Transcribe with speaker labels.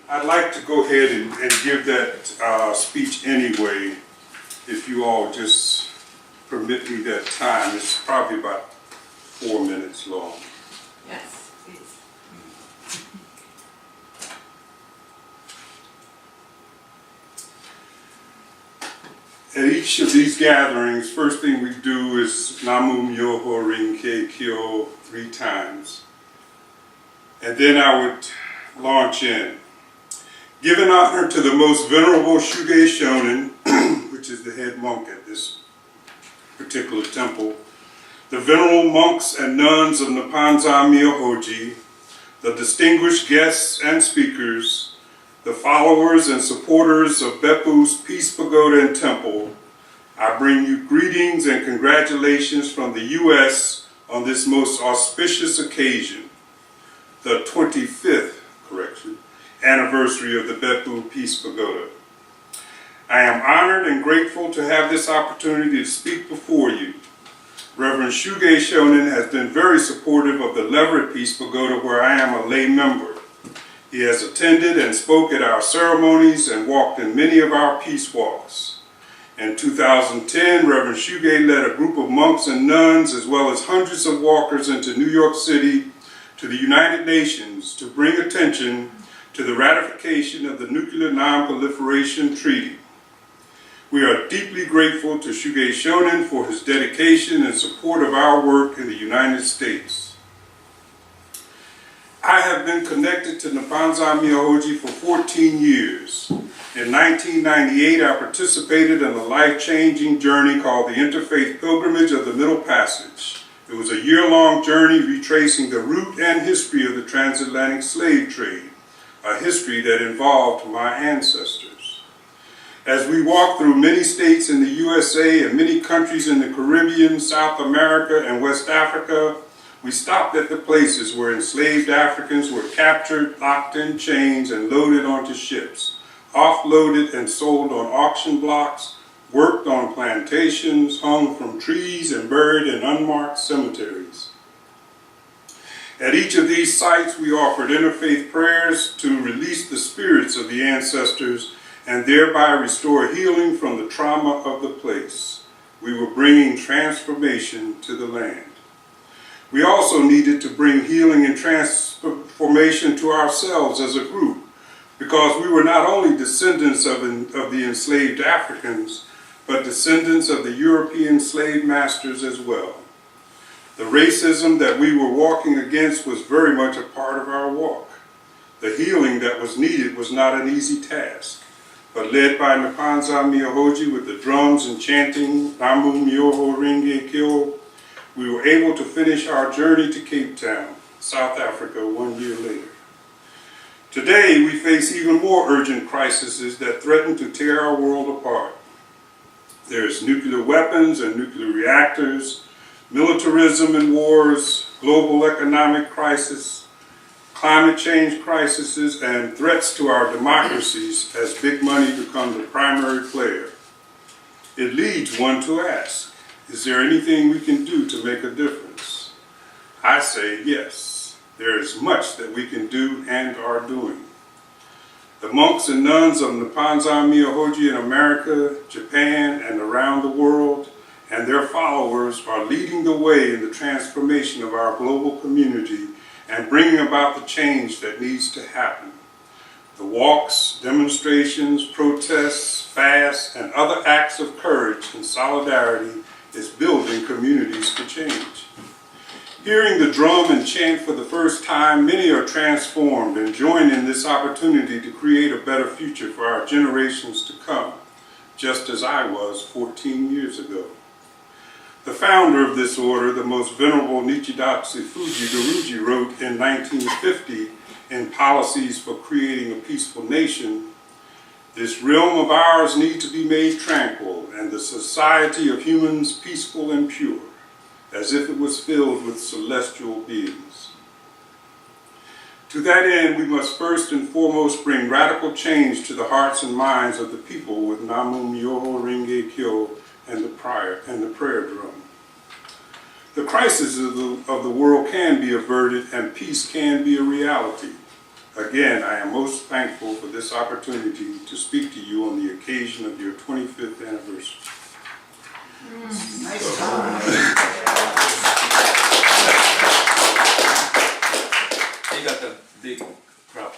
Speaker 1: I'd like to go ahead and give that speech anyway, if you all just permit me that time. It's probably about 4 minutes long.
Speaker 2: Yes, please.
Speaker 1: At each of these gatherings, first thing we do is Namu Myoho Renge Kyo 3 times. And then I would launch in. Giving honor to the most venerable Shuge Shonin, which is the head monk at this particular temple, the venerable monks and nuns of Nipponzan Myohoji, the distinguished guests and speakers, the followers and supporters of Beppu's Peace Pagoda and Temple, I bring you greetings and congratulations from the U.S. on this most auspicious occasion, the 25th, anniversary of the Beppu Peace Pagoda. I am honored and grateful to have this opportunity to speak before you. Reverend Shuge Shonin has been very supportive of the Leverett Peace Pagoda, where I am a lay member. He has attended and spoke at our ceremonies and walked in many of our peace walks. In 2010, Reverend Shuge led a group of monks and nuns, as well as hundreds of walkers, into New York City to the United Nations to bring attention to the ratification of the Nuclear Non-Proliferation Treaty. We are deeply grateful to Shuge Shonin for his dedication and support of our work in the United States. I have been connected to Nipponzan Myohoji for 14 years. In 1998, I participated in a life-changing journey called the Interfaith Pilgrimage of the Middle Passage. It was a year-long journey retracing the root and history of the transatlantic slave trade, a history that involved my ancestors. As we walked through many states in the USA and many countries in the Caribbean, South America, and West Africa, we stopped at the places where enslaved Africans were captured, locked in chains, and loaded onto ships, offloaded and sold on auction blocks, worked on plantations, hung from trees, and buried in unmarked cemeteries. At each of these sites, we offered interfaith prayers to release the spirits of the ancestors and thereby restore healing from the trauma of the place. We were bringing transformation to the land. We also needed to bring healing and transformation to ourselves as a group, because we were not only descendants of the enslaved Africans, but descendants of the European slave masters as well. The racism that we were walking against was very much a part of our walk. The healing that was needed was not an easy task, but led by Nipponzan Myohoji with the drums and chanting Namu Myoho Renge Kyo, we were able to finish our journey to Cape Town, South Africa, 1 year later. Today, we face even more urgent crises that threaten to tear our world apart. There's nuclear weapons and nuclear reactors, militarism and wars, global economic crisis, climate change crises, and threats to our democracies as big money become the primary player. It leads one to ask, is there anything we can do to make a difference? I say yes, there is much that we can do and are doing. The monks and nuns of Nipponzan Myohoji in America, Japan, and around the world, and their followers are leading the way in the transformation of our global community and bringing about the change that needs to happen. The walks, demonstrations, protests, fasts, and other acts of courage and solidarity is building communities for change. Hearing the drum and chant for the first time, many are transformed and join in this opportunity to create a better future for our generations to come, just as I was 14 years ago. The founder of this order, the most venerable Nichidatsu Fuji Guruji, wrote in 1950 in Policies for Creating a Peaceful Nation, "This realm of ours needs to be made tranquil, and the society of humans peaceful and pure, as if it was filled with celestial beings." To that end, we must first and foremost bring radical change to the hearts and minds of the people with Namu Myoho Renge Kyo and the prayer drum. The crises of the world can be averted and peace can be a reality. Again, I am most thankful for this opportunity to speak to you on the occasion of your 25th anniversary.
Speaker 2: Nice time.
Speaker 3: You got the big crop.